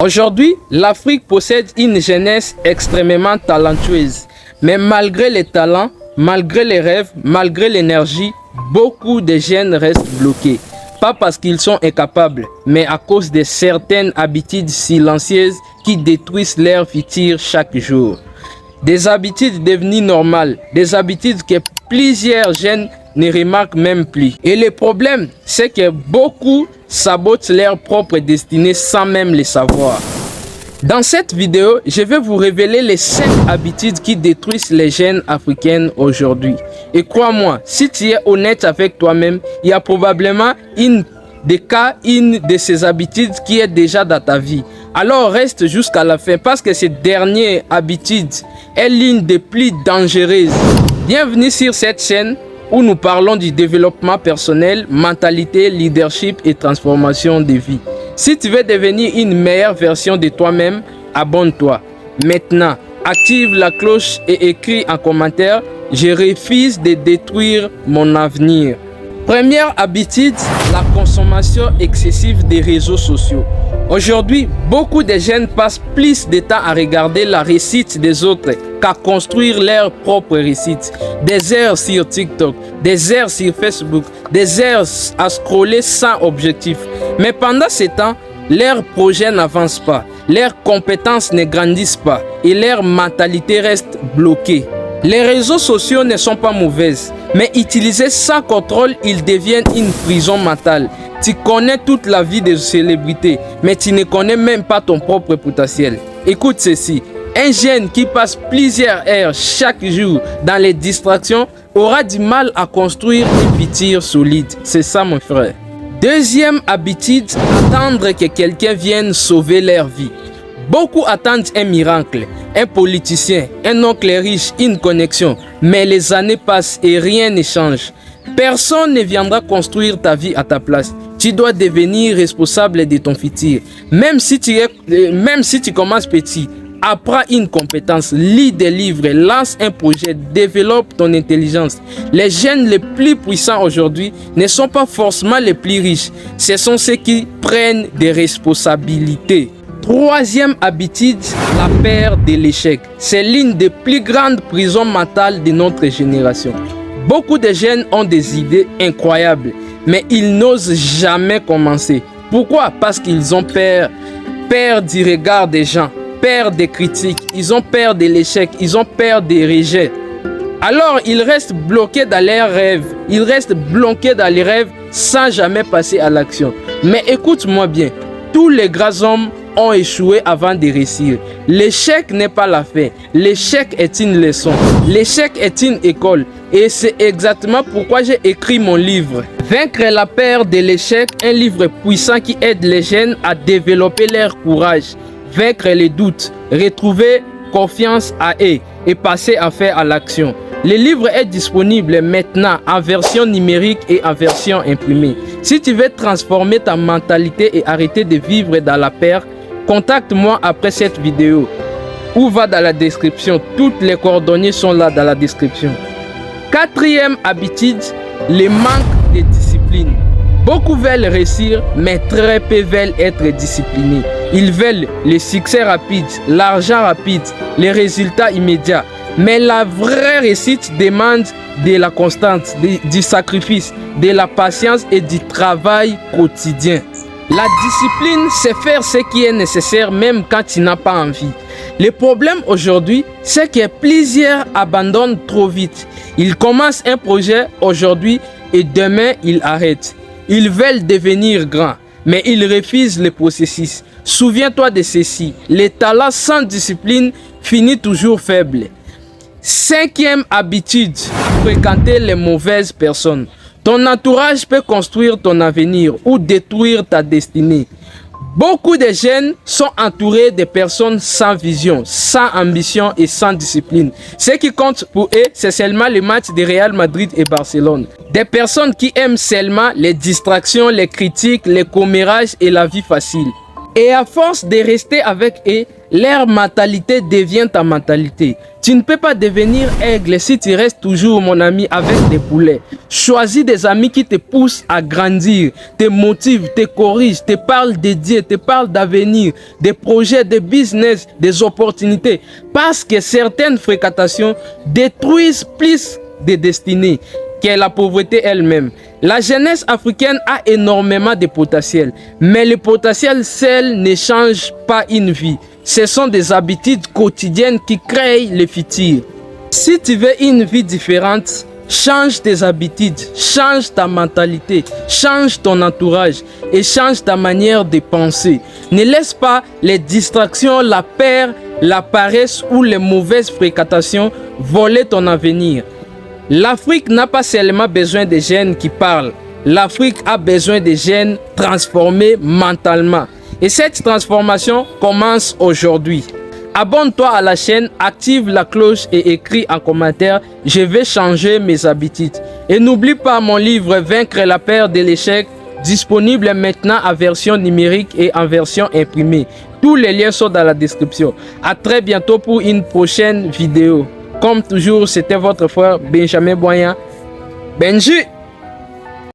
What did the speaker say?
Aujourd'hui, l'Afrique possède une jeunesse extrêmement talentueuse. Mais malgré les talents, malgré les rêves, malgré l'énergie, beaucoup de jeunes restent bloqués. Pas parce qu'ils sont incapables, mais à cause de certaines habitudes silencieuses qui détruisent leur futur chaque jour. Des habitudes devenues normales, des habitudes que plusieurs jeunes ne remarquent même plus. Et le problème, c'est que beaucoup sabotent leur propre destinée sans même le savoir. Dans cette vidéo, je vais vous révéler les 5 habitudes qui détruisent les jeunes africaines aujourd'hui. Et crois-moi, si tu es honnête avec toi-même, il y a probablement une de ces habitudes qui est déjà dans ta vie. Alors reste jusqu'à la fin parce que cette dernière habitude est l'une des plus dangereuses. Bienvenue sur cette chaîne où nous parlons du développement personnel, mentalité, leadership et transformation de vie. Si tu veux devenir une meilleure version de toi-même, abonne-toi. Maintenant, active la cloche et écris en commentaire « Je refuse de détruire mon avenir ». Première habitude, la consommation excessive des réseaux sociaux. Aujourd'hui, beaucoup de jeunes passent plus de temps à regarder la réussite des autres qu'à construire leur propre réussite. Des heures sur TikTok, des heures sur Facebook, des heures à scroller sans objectif. Mais pendant ce temps, leurs projets n'avancent pas, leurs compétences ne grandissent pas et leur mentalité reste bloquée. Les réseaux sociaux ne sont pas mauvaises, mais utilisés sans contrôle, ils deviennent une prison mentale. Tu connais toute la vie des célébrités, mais tu ne connais même pas ton propre potentiel. Écoute ceci, un jeune qui passe plusieurs heures chaque jour dans les distractions aura du mal à construire un futur solide. C'est ça mon frère. Deuxième habitude, attendre que quelqu'un vienne sauver leur vie. Beaucoup attendent un miracle, un politicien, un oncle riche, une connexion. Mais les années passent et rien ne change. Personne ne viendra construire ta vie à ta place. Tu dois devenir responsable de ton futur. Même si tu commences petit, apprends une compétence, lis des livres, lance un projet, développe ton intelligence. Les jeunes les plus puissants aujourd'hui ne sont pas forcément les plus riches. Ce sont ceux qui prennent des responsabilités. Troisième habitude, la peur de l'échec. C'est l'une des plus grandes prisons mentales de notre génération. Beaucoup de jeunes ont des idées incroyables, mais ils n'osent jamais commencer. Pourquoi? Parce qu'ils ont peur. Peur du regard des gens, peur des critiques, ils ont peur de l'échec, ils ont peur des rejets. Alors ils restent bloqués dans leurs rêves, ils restent bloqués dans les rêves sans jamais passer à l'action. Mais écoute-moi bien, tous les grands hommes ont échoué avant de réussir. L'échec n'est pas la fin. L'échec est une leçon. L'échec est une école. Et c'est exactement pourquoi j'ai écrit mon livre. Vaincre la peur de l'échec, un livre puissant qui aide les jeunes à développer leur courage, vaincre les doutes, retrouver confiance à eux et passer à faire à l'action. Le livre est disponible maintenant en version numérique et en version imprimée. Si tu veux transformer ta mentalité et arrêter de vivre dans la peur, contacte-moi après cette vidéo ou va dans la description. Toutes les coordonnées sont là dans la description. Quatrième habitude, le manque de discipline. Beaucoup veulent réussir, mais très peu veulent être disciplinés. Ils veulent le succès rapide, l'argent rapide, les résultats immédiats. Mais la vraie réussite demande de la constance, du sacrifice, de la patience et du travail quotidien. La discipline, c'est faire ce qui est nécessaire même quand tu n'as pas envie. Le problème aujourd'hui, c'est que plusieurs abandonnent trop vite. Ils commencent un projet aujourd'hui et demain ils arrêtent. Ils veulent devenir grands, mais ils refusent le processus. Souviens-toi de ceci, le talent sans discipline finit toujours faible. Cinquième habitude, fréquenter les mauvaises personnes. Ton entourage peut construire ton avenir ou détruire ta destinée. Beaucoup de jeunes sont entourés de personnes sans vision, sans ambition et sans discipline. Ce qui compte pour eux, c'est seulement les matchs de Real Madrid et Barcelone. Des personnes qui aiment seulement les distractions, les critiques, les commérages et la vie facile. Et à force de rester avec eux, leur mentalité devient ta mentalité. Tu ne peux pas devenir aigle si tu restes toujours, mon ami, avec des poulets. Choisis des amis qui te poussent à grandir, te motivent, te corrigent, te parlent de Dieu, te parlent d'avenir, des projets, des business, des opportunités. Parce que certaines fréquentations détruisent plus de destinées que la pauvreté elle-même. La jeunesse africaine a énormément de potentiel, mais le potentiel seul ne change pas une vie. Ce sont des habitudes quotidiennes qui créent le futur. Si tu veux une vie différente, change tes habitudes, change ta mentalité, change ton entourage et change ta manière de penser. Ne laisse pas les distractions, la peur, la paresse ou les mauvaises fréquentations voler ton avenir. L'Afrique n'a pas seulement besoin de jeunes qui parlent. L'Afrique a besoin de jeunes transformés mentalement. Et cette transformation commence aujourd'hui. Abonne-toi à la chaîne, active la cloche et écris en commentaire « Je vais changer mes habitudes ». Et n'oublie pas mon livre « Vaincre la peur de l'échec » disponible maintenant en version numérique et en version imprimée. Tous les liens sont dans la description. À très bientôt pour une prochaine vidéo. Comme toujours, c'était votre frère Benjamin Boyan. Benji!